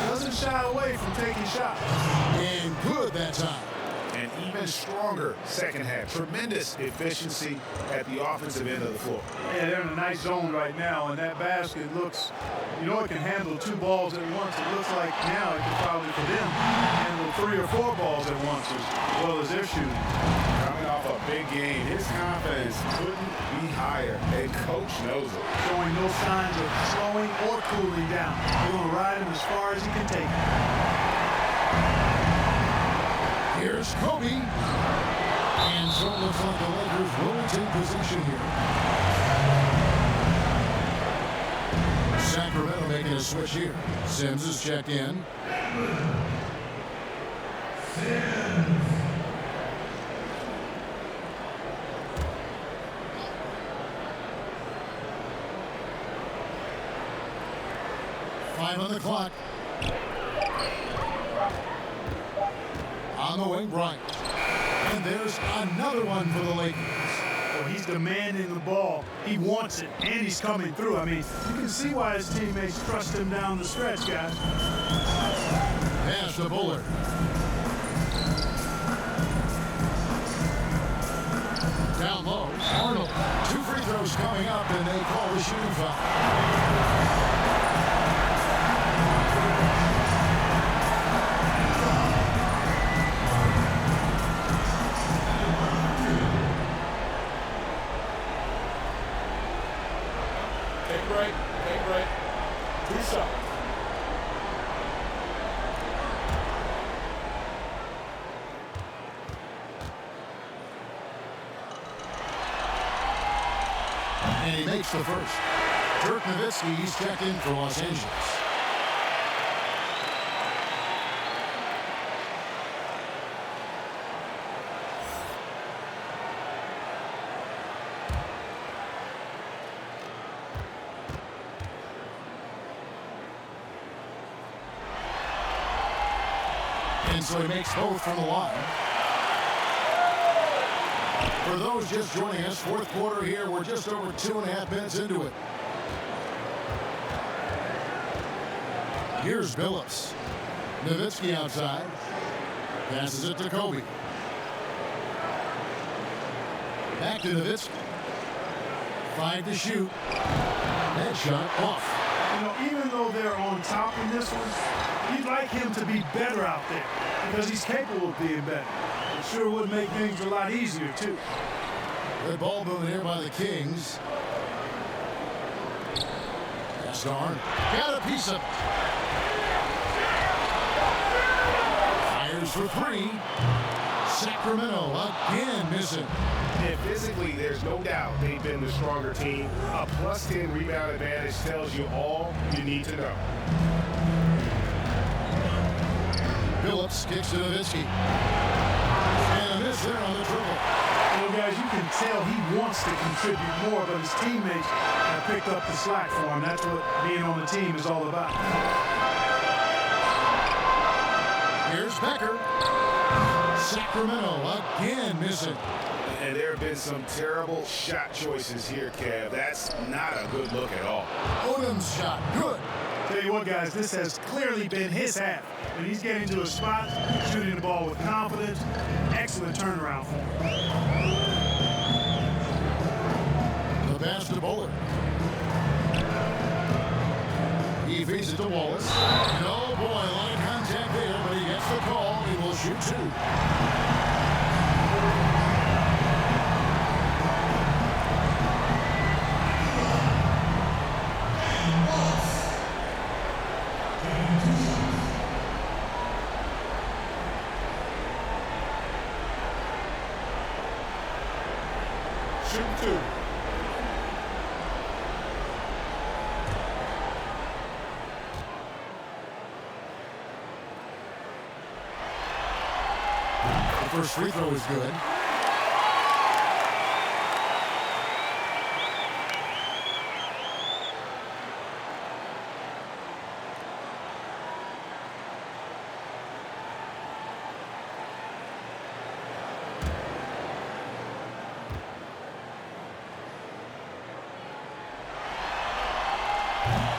doesn't shy away from taking shots. And good that time. And even stronger second half. Tremendous efficiency at the offensive end of the floor. Yeah, they're in a nice zone right now, and that basket looks, you know, it can handle 2 balls at once. It looks like now it could probably, for them, handle 3 or 4 balls at once as well as they're shooting. Coming off a big game, his confidence couldn't be higher, and coach knows it. Showing no signs of slowing or cooling down. He's going to ride him as far as he can take him. Here's Kobe. And so it looks like the Lakers will take possession here. Sacramento making a switch here. Sims is checked in. Five on the clock. On the wing, Bryant. And there's another one for the Lakers. Well, he's demanding the ball. He wants it, and he's coming through. I mean, you can see why his teammates trust him down the stretch, guys. Pass to Bullard. Down low, Arnold. 2 free throws is coming up, and they call the shooting foul. Take break. 2 shots. And he makes the first. Dirk Nowitzki, he's checked in for Los Angeles. And so he makes both from the line. For those just joining us, fourth quarter here, we're just over 2.5 minutes into it. Here's Billups. Nowitzki outside. Passes it to Kobe. Back to Nowitzki. 5 to shoot. Headshot off. You know, even though they're on top in this one, you'd like him to be better out there because he's capable of being better. It sure would make things a lot easier, too. Good ball movement here by the Kings. That's Darn. Got a piece of it. Fires for 3. Sacramento again missing. And physically, there's no doubt they've been the stronger team. A +10 rebound advantage tells you all you need to know. Billups kicks to Nowitzki. And a miss there on the dribble. You know, guys, you can tell he wants to contribute more, but his teammates have picked up the slack for him. That's what being on the team is all about. Here's Becker. Sacramento again missing. And there have been some terrible shot choices here, Kev. That's not a good look at all. Odom's shot, good. Tell you what, guys, this has clearly been his half. When he's getting to a spot, shooting the ball with confidence, excellent turnaround for him. The pass to Bullard. He feeds it to Wallace. No, boy, line contact there, but he gets the call. He will shoot 2. Shoot 2. The first free throw is good.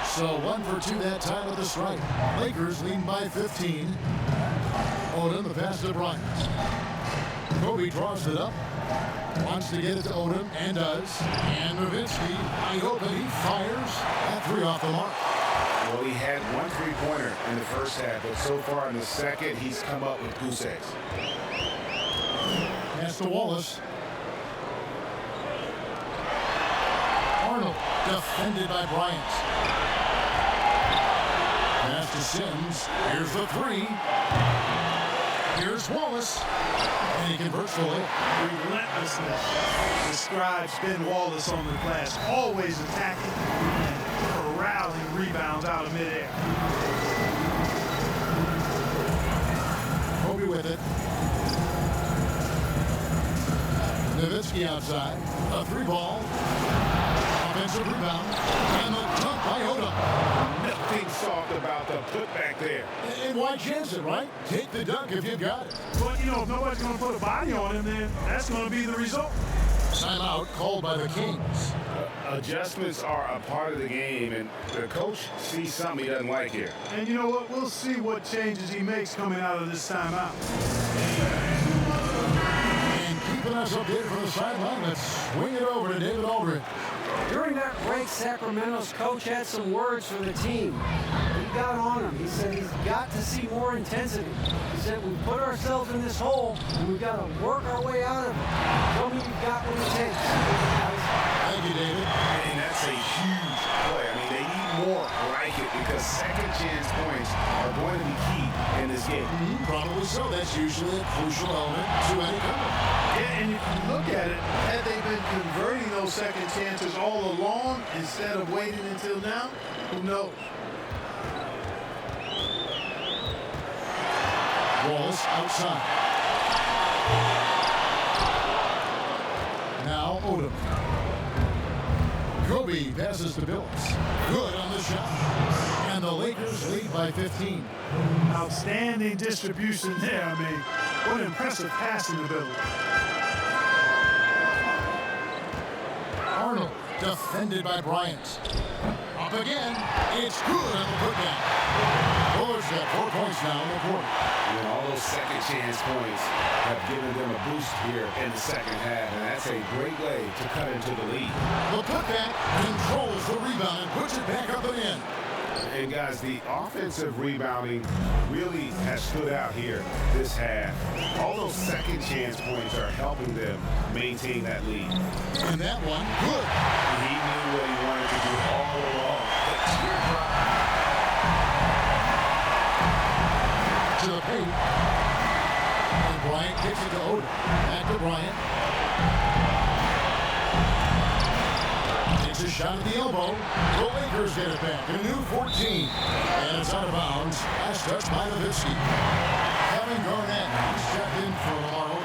So 1 for 2 that time with the strike. Lakers lead by 15. Odom, the pass to Bryant. Kobe draws it up. Wants to get it to Odom, and does. And Nowitzki, I hope that he fires. That 3 off the mark. Well, he had 1 3-pointer in the first half, but so far in the second, he's come up with goose eggs. Pass to Wallace. Arnold, defended by Bryant. Pass to Sims. Here's the 3. Here's Wallace. And he converts the layup. Relentlessness describes Ben Wallace on the glass. Always attacking and corralling rebounds out of midair. Kobe with it. Nowitzki outside. A 3-ball. Offensive rebound. And the dunk by Odom. Nothing soft about the putback there. And why chance it, right? Take the dunk if you've got it. But, you know, if nobody's going to put a body on him, then that's going to be the result. Timeout called by the Kings. Adjustments are a part of the game, and the coach sees something he doesn't like here. And you know what? We'll see what changes he makes coming out of this timeout. And keeping us updated from the sideline, let's swing it over to David Aldridge. During that break, Sacramento's coach had some words for the team. He got on him. He said he's got to see more intensity. He said we put ourselves in this hole and we've got to work our way out of it. Show me you've got what it takes. Thank you, David. And that's a huge play. I mean, they need more like it because second chance points are going to be key in this game. Probably so. That's usually a crucial element to any comeback. Yeah, and if you look at it, had they been converting those second chances all along instead of waiting until now, who knows? Wallace outside. Now Odom. Kobe passes to Billups. Good on the shot. And the Lakers lead by 15. Outstanding distribution there. I mean, what impressive passing ability. Arnold defended by Bryant. Up again. It's good on the putback. Bullar's got 4 points now in the quarter. And all those second chance points have given them a boost here in the second half, and that's a great way to cut into the lead. The putback controls the rebound and puts it back up and in. And guys, the offensive rebounding really has stood out here this half. All those second chance points are helping them maintain that lead. And that one, good. He knew what he wanted to do all along. The teardrop. To the paint. And Bryant kicks it to Odom. Back to Bryant. Takes a shot at the elbow. The Lakers get it back. A new 14. And it's out of bounds. Last touch by Nowitzki. Kevin Garnett. He's checked in for tomorrow.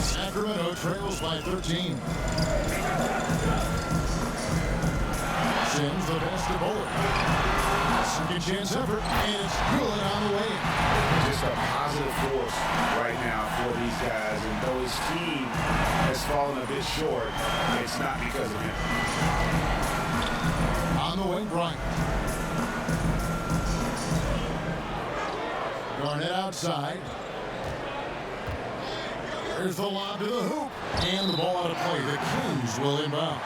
Sacramento trails by 13. Sims the pass to Bullard. Second chance effort, and it's good on the way. Just a positive force right now for these guys, and though his team has fallen a bit short, it's not because of him. On the way, Bryant. Garnett outside. There's the lob to the hoop. And the ball out of play. The Kings will inbound.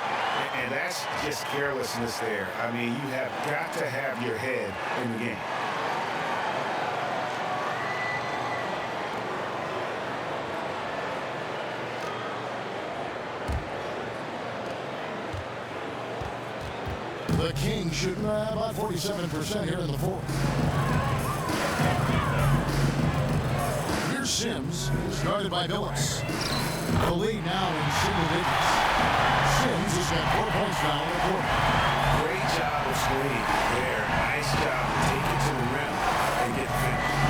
And that's just carelessness there. I mean, you have got to have your head in the game. The Kings shooting about 47% here in the fourth. Here's Sims, started by Billups. The lead now in single digits. Sims has got 4 points now in the quarter. Great job of screening there. Nice job to take it to the rim and get finished.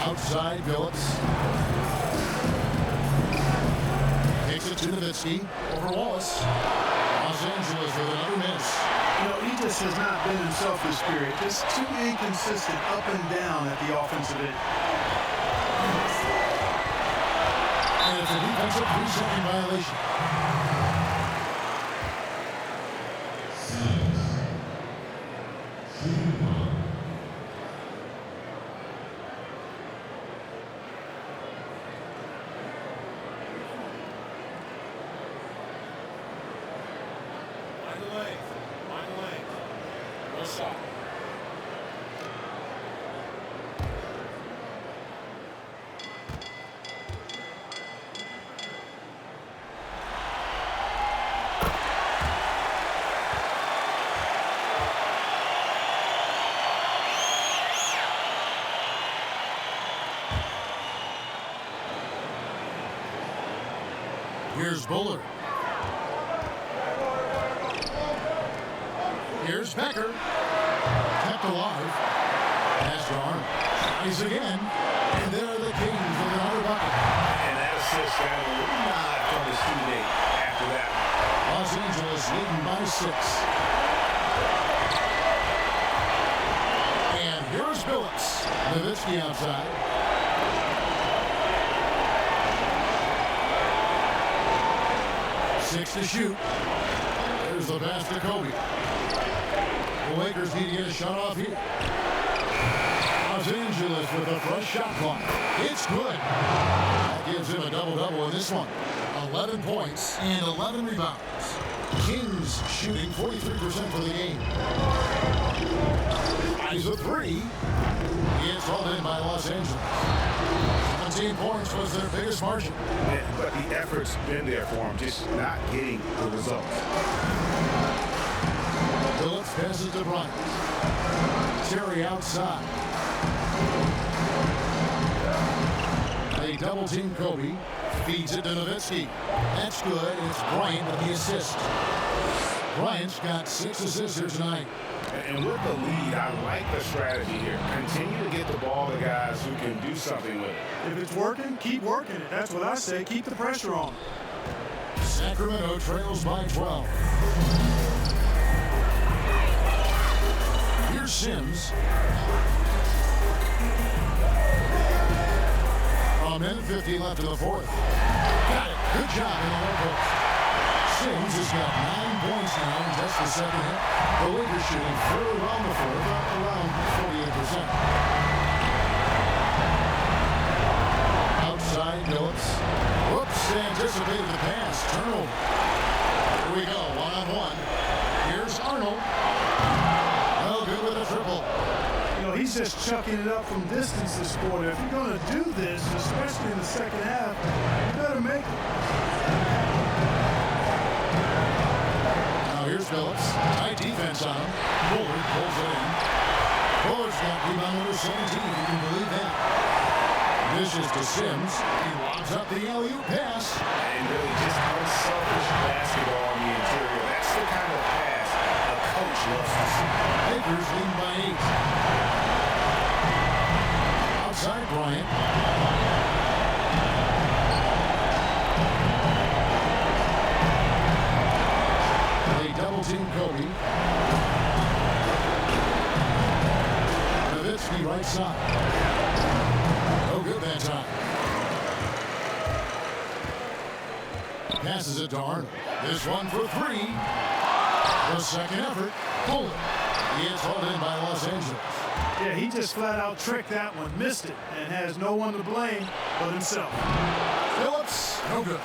Outside, Billups. Takes it to Nowitzki. Over Wallace. Los Angeles with another miss. You know, he just has not been himself this period. Just too inconsistent up and down at the offensive end. And it's a defensive 3-second violation. Here's Bullard. Here's Becker. Kept alive. Pass to Arnold. Tries again. And there are the Kings with another bucket. And that assist got a little nod from his teammate after that. Los Angeles leading by 6. And here's Billups. Nowitzki outside. Six to shoot. There's the pass to Kobe. The Lakers need to get a shot off here. Los Angeles with a fresh shot clock. It's good. That gives him a double-double in this one. 11 points and 11 rebounds. Kings shooting 43% for the game. Eyes a three. It's hauled in by Los Angeles. 17 points was their biggest margin. Yeah, but the effort's been there for him, just not getting the results. Phillips passes to Bryant. Terry outside. They double-team Kobe. Feeds it to Nowitzki. That's good. It's Bryant with the assist. Bryant's got 6 assists here tonight. And with the lead, I like the strategy here. Continue to get the ball to guys who can do something with it. If it's working, keep working it. That's what I say. Keep the pressure on. Sacramento trails by 12. Here's Sims. A minute 50 left in the fourth. Got it. Good job in the low post. Sims has got 9 points now in just the second half. The Lakers shooting very well in the fourth, around 48%. Outside Phillips. Whoops, anticipated the pass. Turnover. Here we go, one-on-one. Here's Arnold. No good with a triple. You know, he's just chucking it up from distance this quarter. If you're going to do this, especially in the second half, you better make it. Now here's Phillips. Tight defense on him. Bullard pulls it in. Bullard's got rebound number 17, if you can believe that. This is to Sims. He lobs up the alley-oop pass. And really just unselfish basketball on the interior. That's the kind of pass a coach loves to see. Lakers lead by 8. Outside Bryant. They double-team Kobe. Nowitzki right side. No good that time. Passes it to Arnold. This one for 3. The second effort. Pulled it. He is hauled in by Los Angeles. Yeah, he just flat out tricked that one, missed it, and has no one to blame but himself. Phillips, no good.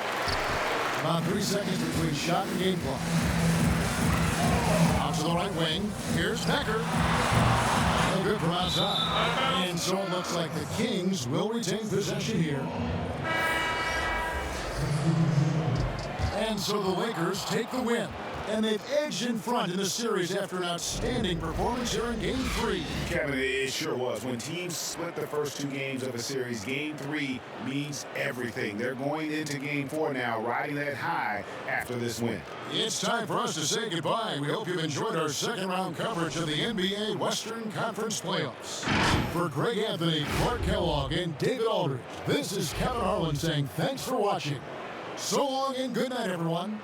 About 3 seconds between shot and game clock. Out to the right wing. Here's Becker. No good from outside. And so it looks like the Kings will retain possession here. And so the Lakers take the win. And they've edged in front in the series after an outstanding performance here in Game 3. Kevin, it sure was. When teams split the first 2 games of a series, Game 3 means everything. They're going into Game 4 now, riding that high after this win. It's time for us to say goodbye. We hope you've enjoyed our second-round coverage of the NBA Western Conference Playoffs. For Greg Anthony, Clark Kellogg, and David Aldridge, this is Kevin Harlan saying thanks for watching. So long and good night, everyone.